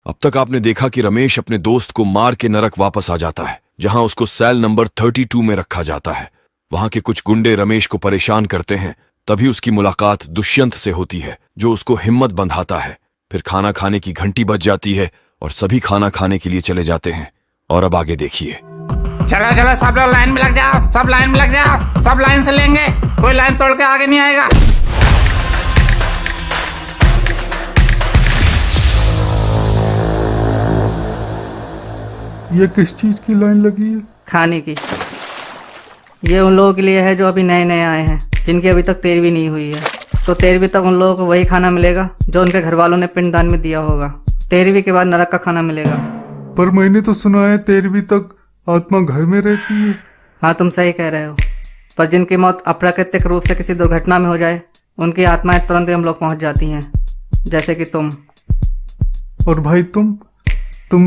अब तक आपने देखा कि रमेश अपने दोस्त को मार के नरक वापस आ जाता है, जहां उसको सेल नंबर 32 में रखा जाता है। वहां के कुछ गुंडे रमेश को परेशान करते हैं। तभी उसकी मुलाकात दुष्यंत से होती है, जो उसको हिम्मत बंधाता है। फिर खाना खाने की घंटी बज जाती है और सभी खाना खाने के लिए चले जाते हैं। और अब आगे देखिए। चलो चलो सब लोग लाइन में लग जाओ, सब लाइन में लग जाओ, सब लाइन से लेंगे, कोई लाइन तोड़ के आगे नहीं आएगा। ये किस चीज की लाइन लगी है? खाने की। ये उन लोगों के लिए है जो अभी नए नए आए हैं, जिनकी अभी तक 13वीं नहीं हुई है। तो 13वीं तक उन लोगों को वही खाना मिलेगा जो उनके घर वालों ने पिंडदान में दिया होगा। 13वीं के बाद नरक का खाना मिलेगा। पर मैंने तो सुना है 13वीं तक आत्मा घर में रहती है। हाँ, तुम सही कह रहे हो। पर जिनकी मौत अप्राकृतिक रूप से किसी दुर्घटना में हो जाए, उनकी आत्माएं तुरंत हम लोग पहुंच जाती हैं, जैसे कि तुम। और भाई तुम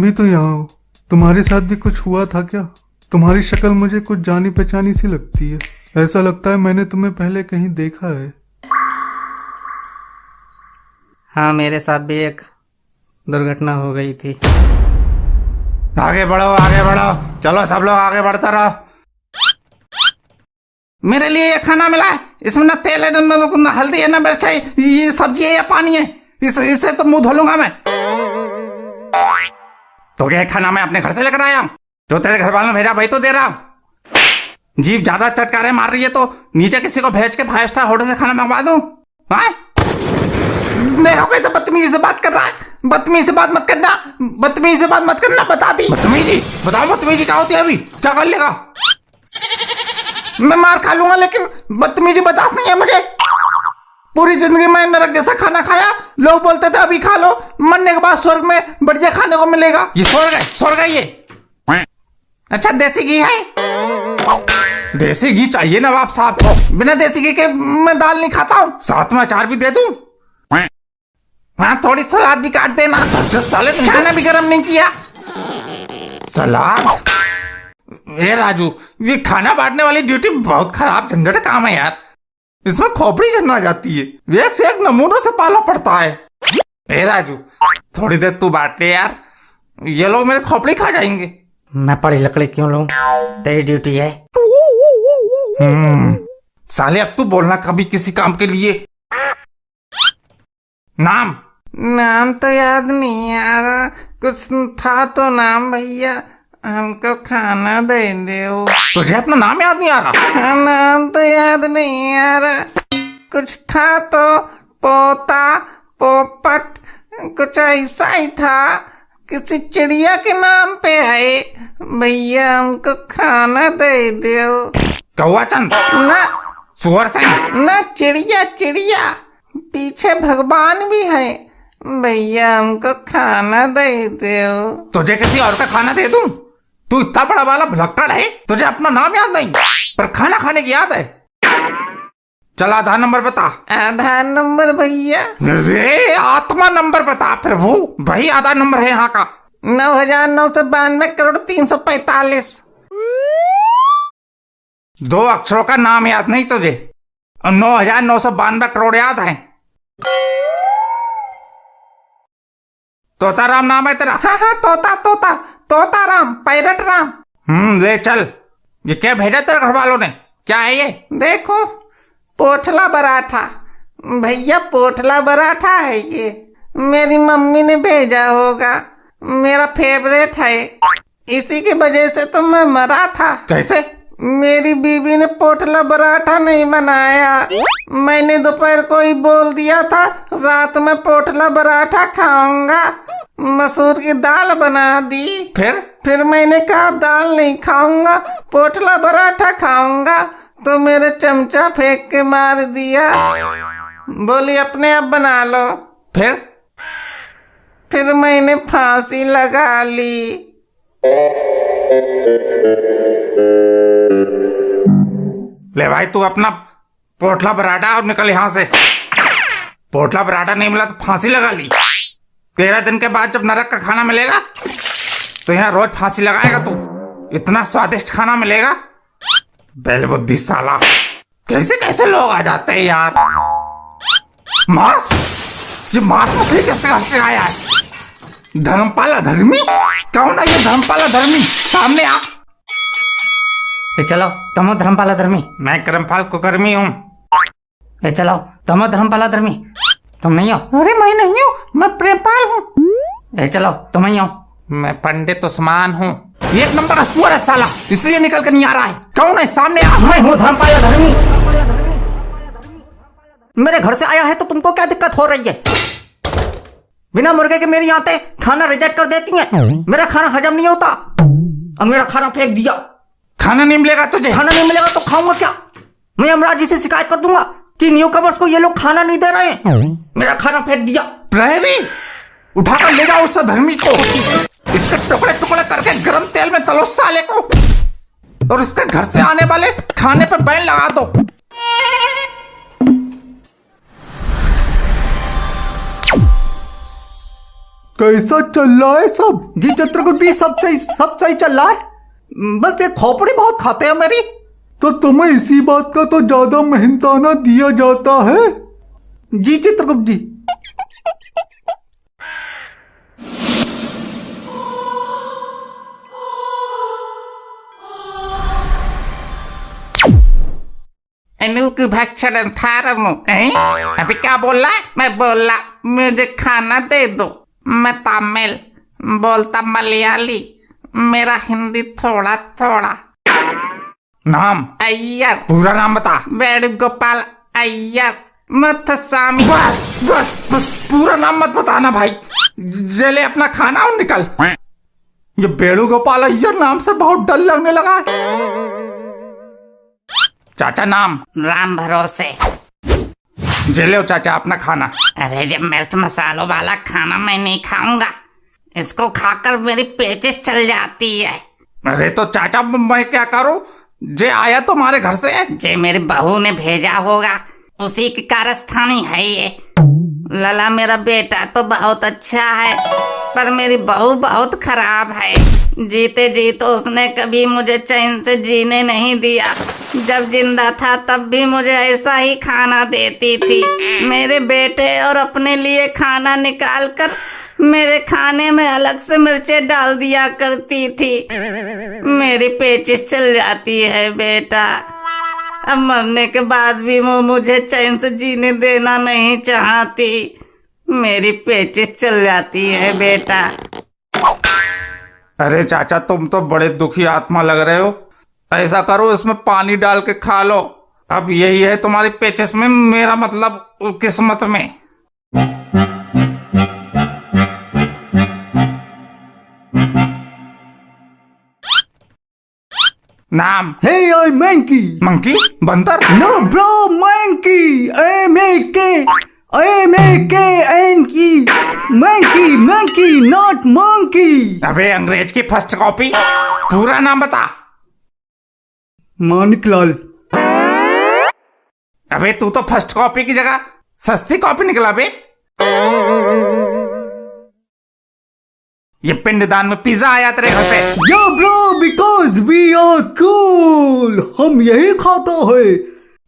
भी तो यहाँ हो। तुम्हारे साथ भी कुछ हुआ था क्या? तुम्हारी शक्ल मुझे कुछ जानी पहचानी सी लगती है। ऐसा लगता है मैंने तुम्हें पहले कहीं देखा है। हाँ, मेरे साथ भी एक दुर्घटना हो गई थी। आगे बढ़ो, आगे बढ़ो, चलो सब लोग आगे बढ़ते रहो। मेरे लिए ये खाना मिला है, इसमें ना तेल है, ना हल्दी है, ना मिर्चाई, ये सब्जी है या पानी है। इससे तो मुंह धो लूंगा मैं। तो ये खाना मैं अपने घर से लेकर आया हूं, जो तेरे घर वालों ने भेजा वही तो दे रहा हूं। जीभ ज्यादा चटकारे मार रही है तो नीचे किसी को भेज के 5 स्टार होटल से खाना मंगवा दूं। देखो कैसे बदतमीजी से बात कर रहा है। बदतमीजी से बात मत करना, बदतमीजी से बात मत करना। बता दी बदतमीजी, बताओ बदतमीजी क्या होती है? अभी क्या कर लेगा? मैं मार खा लूंगा, लेकिन बदतमीजी बर्दाश्त नहीं है मुझे। पूरी जिंदगी मैंने नरक जैसा खाना खाया, लोग बोलते थे अभी खा लो, मरने के बाद स्वर्ग में बढ़िया खाने को मिलेगा। ये स्वर्ग है ये। अच्छा, देसी घी है? देसी घी चाहिए नवाब साहब को। बिना देसी घी के मैं दाल नहीं खाता हूँ। साथ में अचार भी दे दूं? हाँ, थोड़ी सलाद भी काट देना। साले खाना भी गर्म नहीं किया। सलाद? ए राजू, ये खाना बांटने वाली ड्यूटी बहुत खराब झंझट काम है यार। इसमें खोपड़ी जन्म आ जाती है, एक से एक नमूनों से पाला पड़ता है। ए राजू, थोड़ी देर तू बांट ले यार, ये लोग मेरे खोपड़ी खा जाएंगे। मैं पड़ी लकड़ी क्यों लूं? तेरी ड्यूटी है। साले अब तू बोलना कभी किसी काम के लिए। नाम तो याद नहीं आ रहा, कुछ था तो नाम। भैया हमको खाना दे दो। तुझे अपना नाम याद नहीं आ रहा? नाम तो याद नहीं आ रहा, कुछ था तो पोता पोपट कुछ ऐसा ही था, किसी चिड़िया के नाम पे है। भैया हमको खाना दे दो। कौवा चंद ना, सुअर सिंह ना, चिड़िया पीछे भगवान भी है। भैया हमको खाना दे दो। तुझे किसी और का खाना दे दूं? तू इतना बड़ा वाला भुलक्कड़ है, तुझे अपना नाम याद नहीं पर खाना खाने की याद है। चल आधार नंबर बता। आधार नंबर भैया? रे आत्मा नंबर बता प्रभु। भाई आधार नंबर है यहाँ का 9,992,345। 2 अक्षरों का नाम याद नहीं तुझे, और 9,992 करोड़ याद है। तोता राम नाम है तेरा? हाँ, तोता राम, पैरट राम। ले चल। ये क्या भेजा तेरे घर वालों ने? क्या है ये? देखो, पोठला पराठा। भैया पोठला पराठा है ये, मेरी मम्मी ने भेजा होगा, मेरा फेवरेट है, इसी की वजह से तो मैं मरा था। कैसे? मेरी बीवी ने पोठला पराठा नहीं बनाया, मैंने दोपहर को ही बोल दिया था रात में पोठला पराठा खाऊंगा, मसूर की दाल बना दी। फिर मैंने कहा दाल नहीं खाऊंगा, पोठला पराठा खाऊंगा, तो मेरे चमचा फेंक के मार दिया। बोली अपने आप बना लो। फिर मैंने फांसी लगा ली। ले भाई तू अपना पोठला पराठा और निकल यहाँ से। पोठला पराठा नहीं मिला तो फांसी लगा ली। 13 दिन के बाद जब नरक का खाना मिलेगा तो यहाँ रोज फांसी लगाएगा तू। इतना स्वादिष्ट खाना मिलेगा। बेलबुद्धि साला, कैसे कैसे लोग आ जाते हैं यार। मांस, ये मांस मछली किसके घर से आया है? धर्मपाल अधर्मी? कौन है ये धर्मपाल अधर्मी? सामने आ। ए चलो, तुम हो धर्मपाल धर्मी। मैं कर्मपाल कुकर्मी हूँ। ए चलो, तुम हो धर्मपाल धर्मी। तुम नहीं हो? अरे मैं नहीं हूँ, मैं प्रेमपाल हूँ। ए चलो, तुम ही हो। मैं पंडित उस्मान हूँ। एक नंबर का सुअर है साला, इसलिए निकल कर नहीं आ रहा है। कौन है? सामने आ। मैं हूँ धर्मपाल धर्मी। मेरे घर से आया है तो तुमको क्या दिक्कत हो रही है? बिना मुर्गे के मेरी आते खाना रिजेक्ट कर देती हैं। मेरा खाना हजम नहीं होता और मेरा खाना फेंक दिया। खाना नहीं मिलेगा तुझे? खाना नहीं मिलेगा तो खाऊंगा क्या? मैं यमराज जी से शिकायत कर दूंगा कि न्यू कमर्स को ये लोग खाना नहीं दे रहे हैं। मेरा खाना फेंक दिया। प्रहरी, उठाकर ले जाओ उस धर्मी को। इसके टुकड़े टुकड़े करके गरम तेल में तलो साले को, और उसके घर से आने वाले खाने पर बैन लगा दो। कैसा चल रहा है सब? जी चित्रकूट भी सब सही चल रहा है। बस ये खोपड़ी बहुत खाते हैं मेरी। तो तुम्हें इसी बात का तो ज्यादा मेहनताना दिया जाता है। जी चित्रगुप्त जी। भक्षण अभी क्या बोल रहा है? मैं बोला मुझे खाना दे दो। मैं तमिल बोलता, मलयाली, मेरा हिंदी थोड़ा थोड़ा। नाम? अय्यर। पूरा नाम बता। वेणुगोपाल अय्यर मुथुस्वामी। बस बस बस, पूरा नाम मत बताना भाई। जले अपना खाना और निकल। ये वेणुगोपाल अय्यर नाम से बहुत डर लगने लगा है। चाचा नाम? राम भरोसे। जेले चाचा अपना खाना। अरे जब मिर्च मसालों वाला खाना मैं नहीं खाऊंगा, इसको खाकर मेरी पेचिश चल जाती है। अरे तो चाचा मैं क्या करूं? जे आया तुम्हारे घर से? जे मेरी बहू ने भेजा होगा, उसी की कारस्थानी है ये। लला मेरा बेटा तो बहुत अच्छा है, पर मेरी बहू बहुत खराब है। जीते जी तो उसने कभी मुझे चैन से जीने नहीं दिया। जब जिंदा था तब भी मुझे ऐसा ही खाना देती थी। मेरे बेटे और अपने लिए खाना निकाल कर मेरे खाने में अलग से मिर्चें डाल दिया करती थी। मेरी पेचिश चल जाती है बेटा। अब मरने के बाद भी वो मुझे चैन से जीने देना नहीं चाहती। मेरी पेचिश चल जाती है बेटा। अरे चाचा तुम तो बड़े दुखी आत्मा लग रहे हो। ऐसा करो, इसमें पानी डाल के खा लो। अब यही है तुम्हारी पेचिश में, मेरा मतलब किस्मत में। नाम? Hey I monkey. मंकी? बंदर? No bro, monkey. M-A-K-N-K monkey, monkey not monkey. अबे अंग्रेज की फर्स्ट कॉपी। पूरा नाम बता। मानिकलाल। अबे तू तो फर्स्ट कॉपी की जगह सस्ती कॉपी निकला बे। ये पिंडदान में पिज्जा आया तेरे घर से। या bro, because we are cool, हम यही खाता है।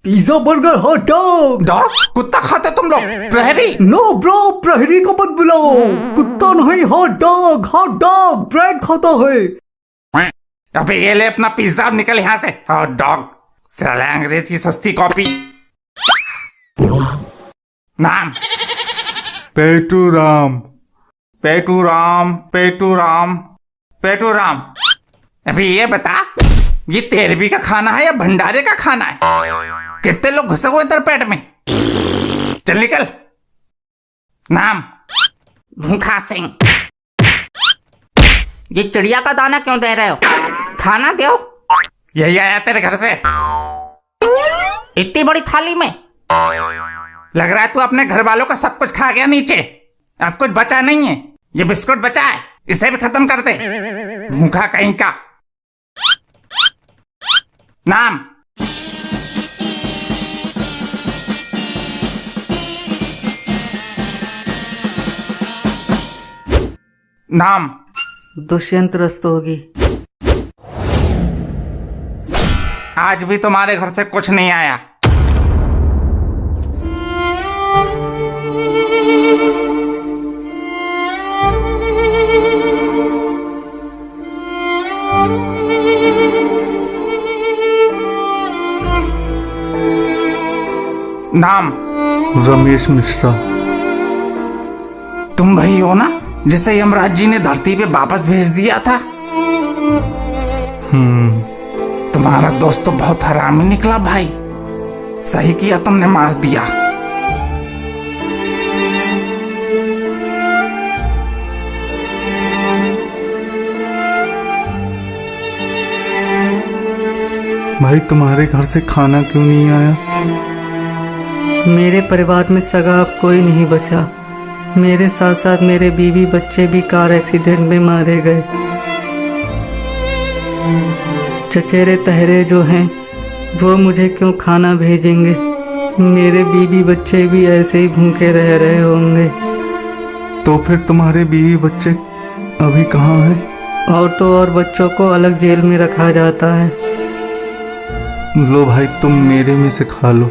Pizza, burger, hot dog. Dog? कुत्ता खाते तुम लोग? प्रहरी? नो ब्रो, प्रहरी को मत बुलाओ। कुत्ता नहीं, हॉट डॉग ब्रेड खाता है। अबे ये ले अपना पिज्जा, निकल यहाँ से। हॉट डॉग, साला अंग्रेज की सस्ती कॉपी। नाम? पेटूराम। पेटूराम, पेटूराम, पेटूराम। अभी ये बता, ये तेरवी का खाना है या भंडारे का खाना है? कितने लोग घुसे हुए तेरे पेट में? चल निकल। नाम? भूखा सिंह। ये चिड़िया का दाना क्यों दे रहे हो? खाना दो। यही आया तेरे घर से? इतनी बड़ी थाली में? लग रहा है तू अपने घर वालों का सब कुछ खा गया नीचे। अब कुछ बचा नहीं है। ये बिस्कुट बचा है, इसे भी खत्म कर दे, भूखा कहीं का। नाम? नाम? दुष्यंत रस्तोगी। आज भी तुम्हारे घर से कुछ नहीं आया। नाम? रमेश मिश्रा। तुम वही हो ना जिसे यमराज जी ने धरती पे वापस भेज दिया था? तुम्हारा दोस्त तो बहुत हरामी निकला भाई। सही किया तुमने मार दिया। भाई तुम्हारे घर से खाना क्यों नहीं आया? मेरे परिवार में सगा अब कोई नहीं बचा। मेरे साथ साथ मेरे बीवी बच्चे भी कार एक्सीडेंट में मारे गए। चचेरे तहरे जो हैं वो मुझे क्यों खाना भेजेंगे? मेरे बीवी बच्चे भी ऐसे ही भूखे रह रहे होंगे। तो फिर तुम्हारे बीवी बच्चे अभी कहाँ हैं? और तो और बच्चों को अलग जेल में रखा जाता है। लो भाई तुम मेरे में से खा लो।